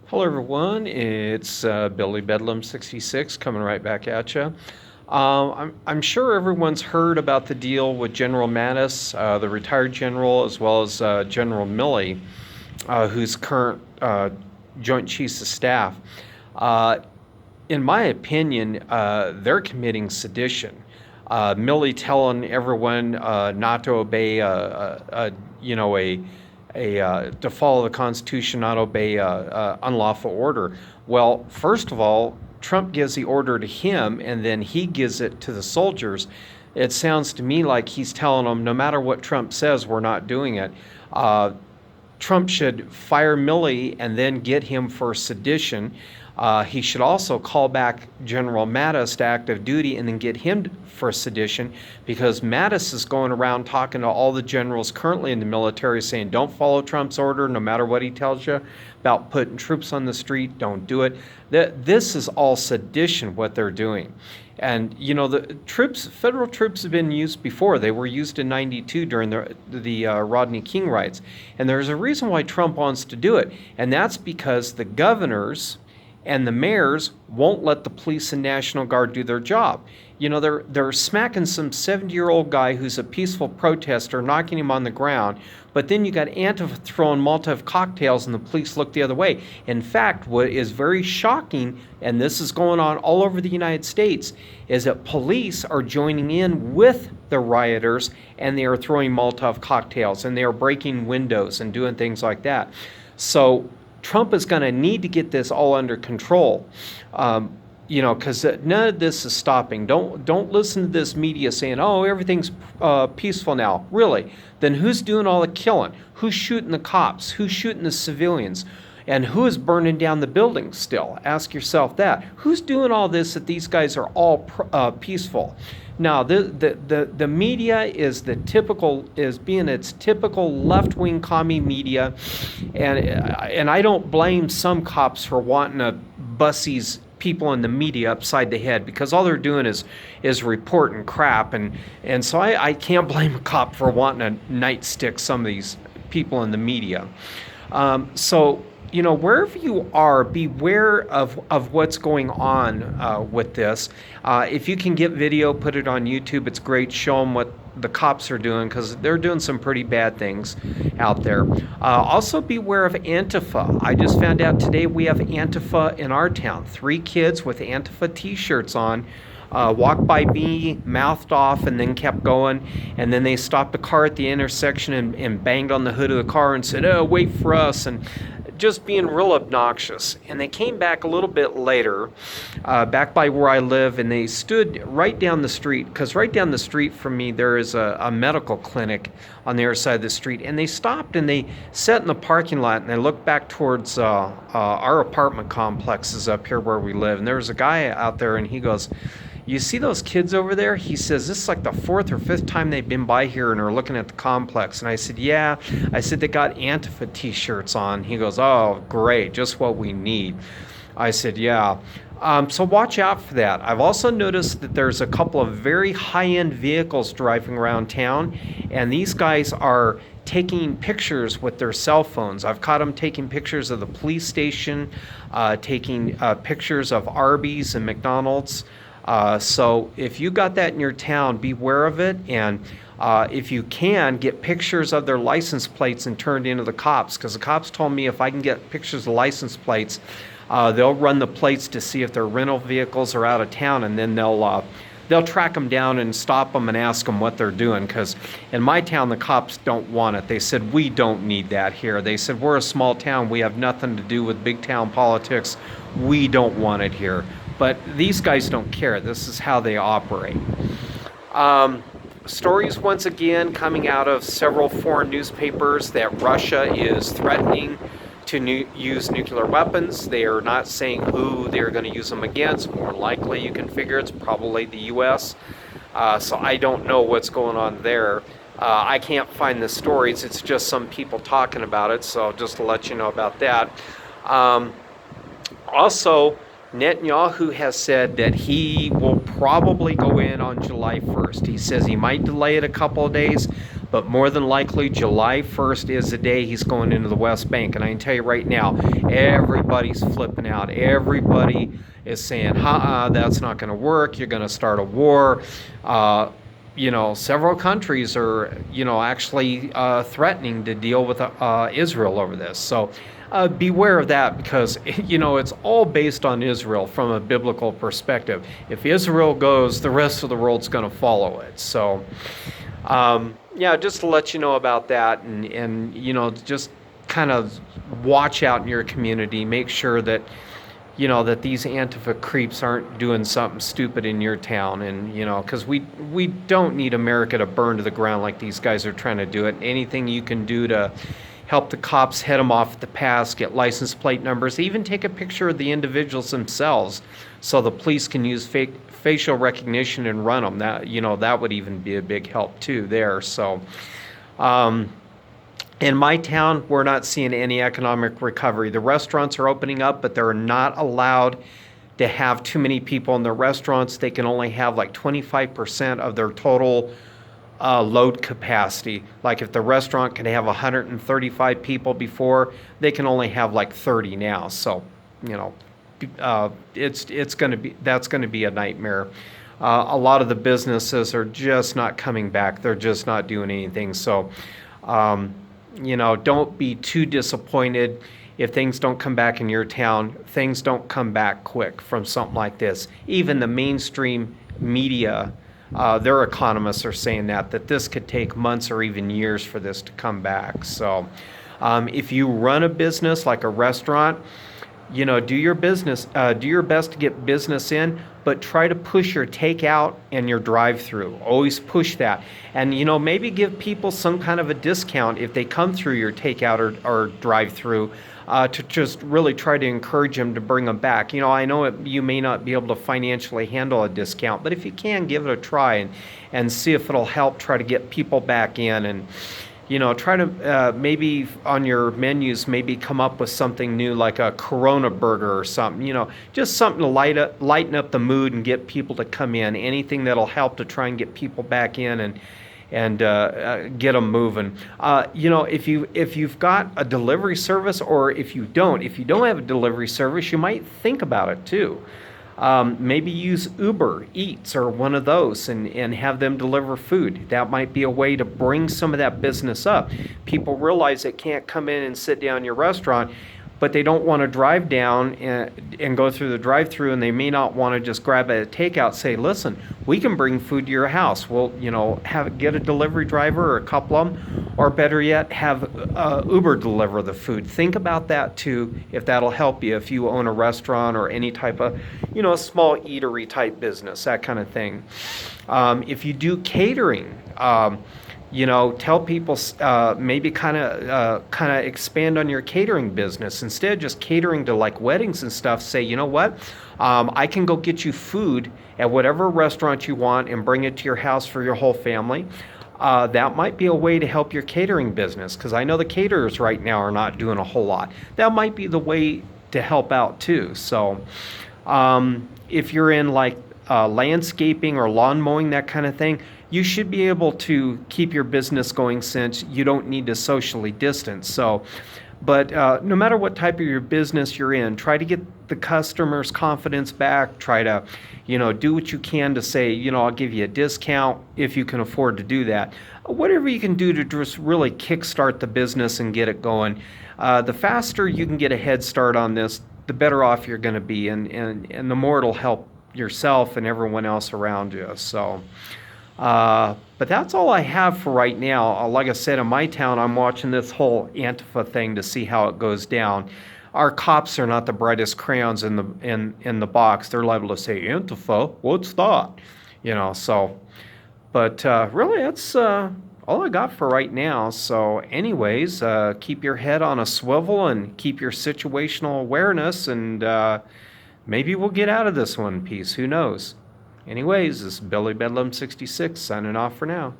Hello, everyone. It's Billy Bedlam 66 coming right back at you. I'm sure everyone's heard about the deal with General Mattis, the retired general, as well as General Milley, who's current Joint Chiefs of Staff. Uh, in my opinion, they're committing sedition. Milley telling everyone not to obey to follow the Constitution, not obey unlawful order. Well, first of all, Trump gives the order to him, and then he gives it to the soldiers. It sounds to me like he's telling them, no matter what Trump says, we're not doing it. Trump should fire Milley and then get him for sedition. He should also call back General Mattis to active duty and then get him for sedition, because Mattis is going around talking to all the generals currently in the military saying, don't follow Trump's order no matter what he tells you about putting troops on the street, don't do it. This is all sedition, what they're doing. And you know, the troops, federal troops, have been used before. They were used in '92 during the Rodney King riots, and there's a reason why Trump wants to do it, and that's because the governors and the mayors won't let the police and National Guard do their job. You know, they're smacking some 70-year-old guy who's a peaceful protester, knocking him on the ground, but then you got Antifa throwing Molotov cocktails and the police look the other way. In fact, what is very shocking, and this is going on all over the United States, is that police are joining in with the rioters and they are throwing Molotov cocktails and they are breaking windows and doing things like that. So Trump is going to need to get this all under control, because none of this is stopping. Don't listen to this media saying, "Oh, everything's peaceful now." Really? Then who's doing all the killing? Who's shooting the cops? Who's shooting the civilians? And who is burning down the buildings still? Ask yourself that. Who's doing all this that these guys are all peaceful? Now, the media is being its typical left-wing commie media, and I don't blame some cops for wanting to bust these people in the media upside the head, because all they're doing is reporting crap, and so I can't blame a cop for wanting to nightstick some of these people in the media. So, you know, wherever you are, beware of what's going on with this. If you can get video, put it on YouTube. It's great. Show them what the cops are doing, because they're doing some pretty bad things out there. Also, beware of Antifa. I just found out today we have Antifa in our town. 3 kids with Antifa t-shirts on walked by me, mouthed off, and then kept going. And then they stopped a car at the intersection and banged on the hood of the car and said, "Oh, wait for us," and just being real obnoxious. And they came back a little bit later, back by where I live, and they stood right down the street, because right down the street from me there is a medical clinic on the other side of the street. And they stopped and they sat in the parking lot and they looked back towards our apartment complexes up here where we live. And there was a guy out there, and he goes, "You see those kids over there?" He says, "This is like the 4th or 5th time they've been by here and are looking at the complex." And I said, "Yeah." I said, "They got Antifa t-shirts on." He goes, "Oh, great, just what we need." I said, "Yeah." So watch out for that. I've also noticed that there's a couple of very high-end vehicles driving around town, and these guys are taking pictures with their cell phones. I've caught them taking pictures of the police station, taking pictures of Arby's and McDonald's. So if you got that in your town, beware of it. And if you can, get pictures of their license plates and turn it into the cops, because the cops told me if I can get pictures of license plates, they'll run the plates to see if their rental vehicles are out of town, and then they'll track them down and stop them and ask them what they're doing. Because in my town, the cops don't want it. They said, "We don't need that here." They said, "We're a small town. We have nothing to do with big town politics. We don't want it here." But these guys don't care. This is how they operate. Stories once again coming out of several foreign newspapers that Russia is threatening to use nuclear weapons. They are not saying who they're going to use them against. More likely, you can figure it's probably the U.S. So I don't know what's going on there. I can't find the stories. It's just some people talking about it. So just to let you know about that. Also, Netanyahu has said that he will probably go in on July 1st. He says he might delay it a couple of days, but more than likely July 1st is the day he's going into the West Bank. And I can tell you right now, everybody's flipping out. Everybody is saying, that's not going to work. You're going to start a war. Several countries are, actually threatening to deal with Israel over this. So beware of that, because, it's all based on Israel from a biblical perspective. If Israel goes, the rest of the world's going to follow it. So, just to let you know about that, and just kind of watch out in your community. Make sure that that these Antifa creeps aren't doing something stupid in your town. And, because we don't need America to burn to the ground like these guys are trying to do it. Anything you can do to help the cops head them off at the pass, get license plate numbers, even take a picture of the individuals themselves so the police can use facial recognition and run them. That would even be a big help too there. So, in my town, we're not seeing any economic recovery. The restaurants are opening up, but they're not allowed to have too many people in the restaurants. They can only have like 25% of their total load capacity. Like if the restaurant can have 135 people before, they can only have like 30 now. So, that's going to be a nightmare. A lot of the businesses are just not coming back. They're just not doing anything. So, don't be too disappointed if things don't come back in your town. Things don't come back quick from something like this. Even the mainstream media, their economists are saying that this could take months or even years for this to come back. So if you run a business like a restaurant, do your best to get business in, but try to push your takeout and your drive-through. Always push that. And, maybe give people some kind of a discount if they come through your takeout or drive-through, to just really try to encourage them to bring them back. I know you may not be able to financially handle a discount, but if you can, give it a try and see if it'll help try to get people back in. And, try to maybe on your menus, maybe come up with something new like a Corona burger or something, just something to lighten up the mood and get people to come in. Anything that'll help to try and get people back in and get them moving. If you've got a delivery service, or if you don't have a delivery service, you might think about it too. Maybe use Uber Eats or one of those and have them deliver food. That might be a way to bring some of that business up. People realize they can't come in and sit down in your restaurant, but they don't want to drive down and go through the drive-through, and they may not want to just grab a takeout. Say, listen, we can bring food to your house. We'll, get a delivery driver or a couple of them, or better yet, have Uber deliver the food. Think about that too, if that'll help you if you own a restaurant or any type of, small eatery type business, that kind of thing. If you do catering, tell people, maybe kind of expand on your catering business. Instead of just catering to like weddings and stuff, say, you know what, I can go get you food at whatever restaurant you want and bring it to your house for your whole family. That might be a way to help your catering business, because I know the caterers right now are not doing a whole lot. That might be the way to help out too. So if you're in like landscaping or lawn mowing, that kind of thing, you should be able to keep your business going since you don't need to socially distance. So, but no matter what type of your business you're in, try to get the customer's confidence back. Try to, do what you can to say, I'll give you a discount if you can afford to do that. Whatever you can do to just really kickstart the business and get it going. The faster you can get a head start on this, the better off you're going to be, and the more it'll help yourself and everyone else around you. So, but that's all I have for right now. Like I said, in my town, I'm watching this whole Antifa thing to see how it goes down. Our cops are not the brightest crayons in the box. They're liable to say, Antifa, what's that? So, but really, that's all I got for right now. So anyways, keep your head on a swivel and keep your situational awareness, and maybe we'll get out of this one piece. Who knows? Anyways, this is Billy Bedlam 66 signing off for now.